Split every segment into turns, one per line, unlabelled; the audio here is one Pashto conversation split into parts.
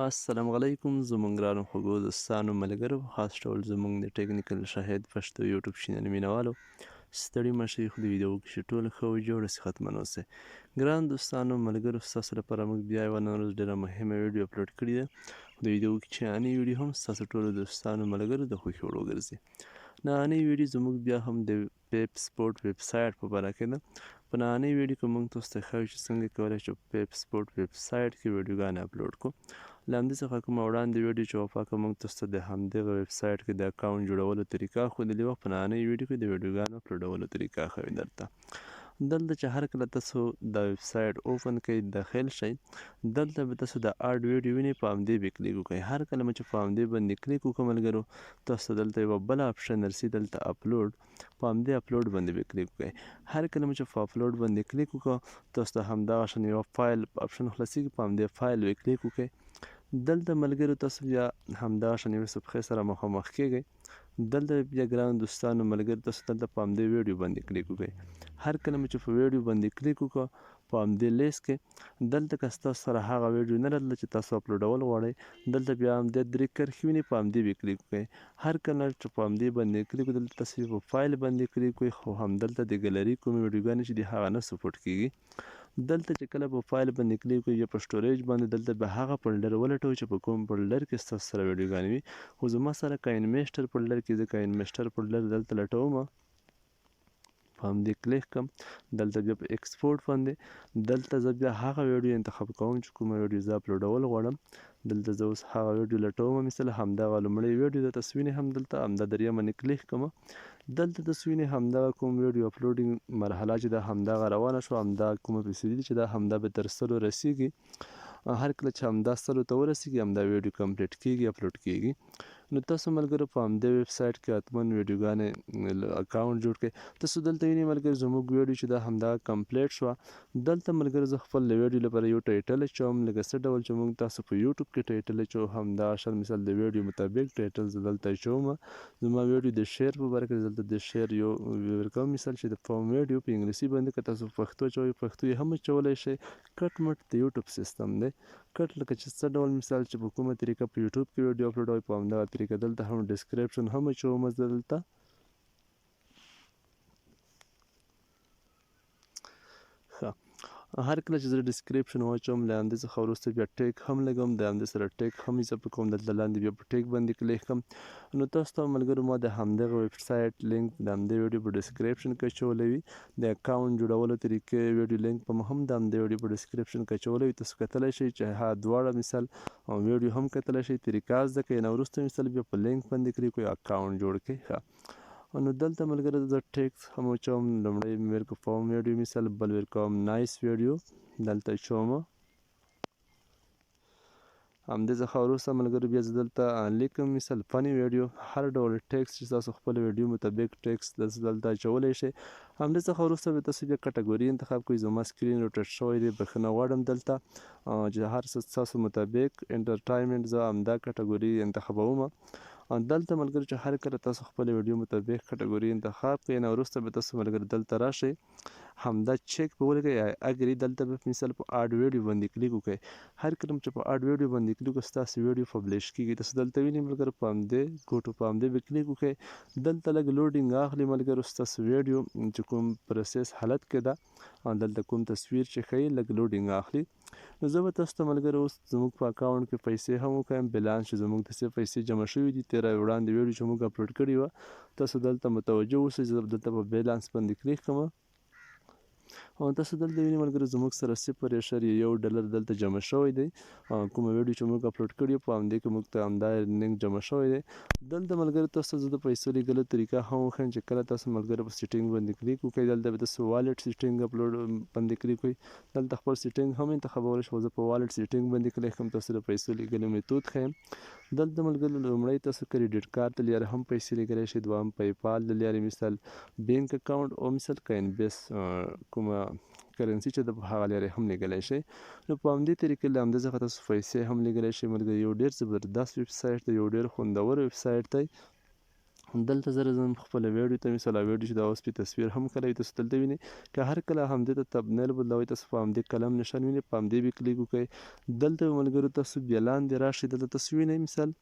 السلام علیکم زموږ ګرانو خوږو دوستانو ملګرو خاص ډول زموږ د ټیکنیکل شاهد پښتو یوټیوب چینل مینوالو ستړي مه شئ خو د ویډیو کښې ټول ښه او جوړ صحتمند اوسئ ګران دوستانو ملګرو ستاسو لپاره موږ بیا یوه نن ورځ ډېره مهمه ویډیو اپلوډ کړې ده د ویډیو کښې ویډیو هم ستاسو ټولو دوستانو ملګرو د خوښې وړ وګرځي نننۍ ویډیو زموږ بیا هم د پیپسپوټ ویب سایټ په باره کې ده په نننۍ ویډیو کې موږ تاسو ته ښایو چې څنګه کولی شو په پیپسپوټ ویب سایټ کې ویډیوګانې اپلوډ کړو له همدې څخه کومه وړاندې ویډیو چې وفاقه موږ تاسو ته د همدغه ویب سایټ کې د اکاونټ جوړولو طریقه ښودلې وه په نننۍ ویډیو کې د ویډیوګانو اپلوډولو طریقه ښوي درته دلته چې هر کله تاسو دا ویب سایټ اوپن کړئ داخل شئ دلته به تاسو د اډ ویډیو وینئ په همدې به کلیک وکړئ هر کله مو چې په همدې باندې کلیک وکړو ملګرو تاسو ته دلته یوه بله اپشن درسي دلته اپلوډ په همدې اپلوډ باندې به کلیک وکړئ هر کله مو چې په اپلوډ باندې کلیک وکړو تاسو ته همدغه شان یوه فایل اپشن خلاصیږي په همدې فایل به کلیک وکړئ دلته ملګرو تاسو بیا همدغه شان یوې صفحې سره مخامخ کیږئ دلته بیا ګرانو دوستانو ملګرو تاسو دلته په همدې ویډیو باندې کلیک وکړئ هر کله مو چې په ویډیو باندې کلیک وکړو په همدې لیست کې دلته که ستاسو سره هغه ویډیو نه لرله چې تاسو اپلوډول غواړئ دلته بیا همدې درې کرښې وینئ په همدې به کلیک وکړئ هر کله چې په همدې باندې کلیک وکړو دلته تاسو په فایل باندې کلیک وکړئ خو همدلته د ګلري کومې ویډیوګانې چې دي هغه نه سپوټ کیږي دلته چې کله په فایل باندې کلیک وکړئ یا په سټوریج باندې دلته به هغه فولډر ولټوئ چې په کوم فولډر کې ستاسو سره ویډیوګانې وي خو زما سره که انمیسټر فولډر کې زه که انمیسټر فولډر دلته لټومه په همدې کلیک کړم دلته بیا په ایکسپورټ باندې دلته زه بیا هغه ویډیو انتخاب کوم چې کومه ویډیو زه اپلوډول غواړم دلته زه اوس هغه ویډیو لټوم مثلا همدغه لومړی ویډیو ده تاسو وینئ هم دلته همدا دریم باندې کلیک کوم دلته تاسو وینئ همدغه کوم ویډیو اپلوډینګ مرحله چې ده همدغه روانه شوه همدا کومه فیصدي چې ده همدا به تر 100 رسیږي هر کله چې همدا 100 ته ورسیږي همدا ویډیو کمپلیټ کیږي اپلوډ کیږي نو تاسو ملګرو په همدې ویب سایټ کې حتما ویډیوګانې اکاونټ جوړ کړئ تاسو دلته وینئ ملګرو زموږ ویډیو چې دا همدا کمپلیټ شوه دلته ملګرو زه خپل د ویډیو لپاره یو ټایټل اچوم لکه څه ډول چې موږ تاسو په یوټیوب کې ټایټل اچو همدا شان مثال د ویډیو مطابق ټایټل زه دلته اچوم زما ویډیو د شیر په باره کې دلته د شیر یو ورکوم مثال چې د فوم ویډیو په انګلیسي باندې که تاسو پښتو اچوئ پښتو یې هم اچولی شئ کټ مټ د یوټیوب سیستم دی کټ لکه چې څه ډول مثال چې په کومه طریقه په یوټیوب کې ویډیو اپلوډوئ په همدغه طریقه دلته هم ډسکریپشن هم اچوم زه دلته ښه هر کله چې زه ډسکریپشن واچوم له همدې څخه وروسته بیا ټیک هم لګوم د همدې سره ټیک هم اضافه کوم دلته لاندې بیا په ټیک باندې کلیک کړم نو تاسو ته ملګرو ما د همدغه ویب سایټ لینک د همدې ویډیو په ډسکریپشن کې اچولی وي د اکاونټ جوړولو طریقې ویډیو لینک په هم د همدې ویډیو په ډسکریپشن کې اچولی وي تاسو کتلی شئ چې دواړه مثال ویډیو هم کتلی شئ طریقه زده کړئ نه وروسته مثال بیا په لینک باندې کلیک وکړئ اکاونټ جوړ کړئ ښه نو دلته ملګرو زه ټیکس هم اچوم لومړی مې ورکړ فوم ویډیو مثال بل ورکوم نایس ویډیو دلته اچوم همدې څخه وروسته ملګرو بیا زه دلته لیکم مثال فني ویډیو هر ډول ټیکس چې تاسو خپل ویډیو مطابق ټیکس دلته اچولی شئ همدې څخه وروسته به تاسو بیا کټګوري انتخاب کړئ زما سکرین روټیټ شوی دی بخښنه غواړم دلته چې هر څه ستاسو مطابق انټرټاینمنټ زه همدا کټګوري انتخابوم دلته ملګرو چې هر کله تاسو خپل ویډیو مطابق کټګوري انتخاب کړئ نه وروسته به تاسو ملګرو دلته راشئ همدا چیک به ولیکئ اګري دلته به مثال په اډ ویډیو باندې کلیک وکړئ هر کله چې په اډ ویډیو باندې کلیک وکړو ستاسو ویډیو پبلش کیږي تاسو دلته وینئ ملګرو په همدې ګوټو په همدې به کلیک وکړئ دلته لږ لوډینګ اخلي ملګرو ستاسو ویډیو چې کوم پروسس حالت کې ده دلته کوم تصویر چې ښیي لږ لوډینګ اخلي نو زه به تاسو ته ملګرو اوس زموږ په اکاونټ کې پیسې هم وښیم بلانس چې زموږ د څه پیسې جمع شوي دي تېره وړاندې ویډیو چې موږ اپلوډ کړې وه تاسو دلته متوجه اوسئ زه دلته په بیلانس باندې کلیک کوم تاسو دلته وینئ ملګرو زموږ سره 0.1 ډالر دلته جمع شوی دی کومه ویډیو چې موږ اپلوډ کړې په همدې کې موږ ته همدا لینک جمع شوی دی دلته ملګرو تاسو ته زه د پیسو لیږلو طریقه هم وښیم چې کله تاسو ملګرو په سیټینګ باندې کلیک وکړئ دلته به تاسو والټ سیټینګ اپلوډ باندې کلیک وکړئ دلته خپل سیټینګ هم انتخابولی شئ زه په والټ سیټینګ باندې کلیک کوم تاسو د پیسو لیږلو میتود ښیم دلته ملګرو لومړی تاسو کریډیټ کارت له لارې هم پیسې لیږلی شئ دوهم پیپال له لارې مثال بینک اکاونټ او مثال که انبیس کومه کرنسي چې د هغه لارې هم لیږلی شئ نو په همدې طریقې له همدې څخه تاسو پیسې هم لیږلی شئ ملګري یو ډېر زبردست ویب سایټ دی یو ډېر خوندور ویب سایټ دی دلته زه راځم خپله ویډیو ته مثال ویډیو چې دا اوس پې تصویر هم کله وي تاسو دلته وینئ که هر کله همدې ته تبنیل بدلوئ تاسو په همدې قلم نشان وینئ په همدې به کلیک وکړئ دلته به ملګرو تاسو بیا لاندې راشئ دلته تاسو وینئ مثال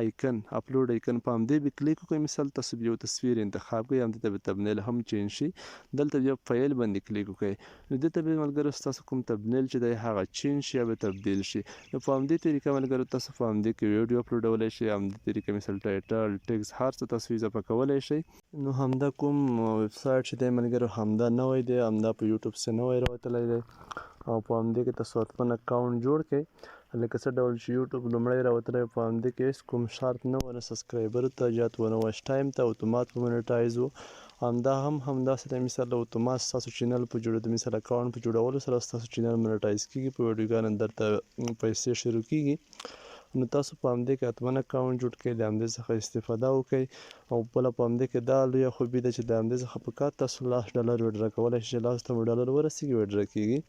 آیکن اپلوډ آیکن په همدې به کلیک وکړئ مثال تاسو یو تصویر انتخاب کړئ همدې ته به تبنیل هم چینج شي دلته بیا فایل باندې کلیک وکړئ نو دې ته به ملګرو ستاسو کوم تبنیل چې دی هغه چینج شي یا به تبدیل شي نو په همدې طریقه ملګرو تاسو په همدې کې ویډیو اپلوډولی شئ همدې طریقه مثال ټایټل ټیکس هر څه تاسو اضافه کولی شئ نو همدا کوم ویب سایټ چې دی ملګرو همدا نوی دی همدا په یوټیوب څخه نوی راوتلی دی او په همدې کې تاسو حتما اکاونټ جوړ کړئ لکه څه ډول چې یوټیوب لومړی راوتلی په همدې کې هېڅ کوم شرط نه و نه سبسکرایبرو ته زیات و نه واچ ټایم ته اتومات په منیټایز و همدا هم همداسې دی مثال اتومات ستاسو چینل په جوړېدو مثال اکاونټ په جوړولو سره ستاسو چینل منیټایز کېږي په ویډیوګانو درته پیسې شروع کېږي نو تاسو په همدې کې حتما اکاونټ جوړ کړئ د همدې څخه استفاده وکړئ او بله په همدې کې دا لویه خوبي ده چې د همدې څخه په کار تاسو $10 ویډرا کولی شئ چې لاسو ته مو ډالر ورسېږي ویډرا کېږي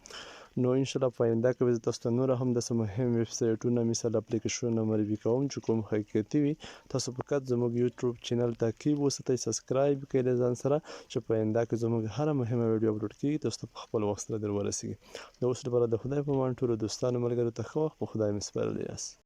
نو انشاءالله په آینده کې به زه تاسو ته نور هم داسې مهم ویب سایټونه مثال اپلیکیشنونه معرفي کوم چې کوم حقیقتي وي تاسو فقط زموږ یوټیوب چینل تعقیب وساتئ سبسکرایب کړئ له ځان سره چې په آینده کې زموږ هره مهمه ویډیو اپلوډ کېږي تاسو ته په خپل وخت سره در ورسېږي د اوس لپاره د خدای په امان ټولو دوستانو ملګرو ته ښه وخت په خدای مې سپارلی یاست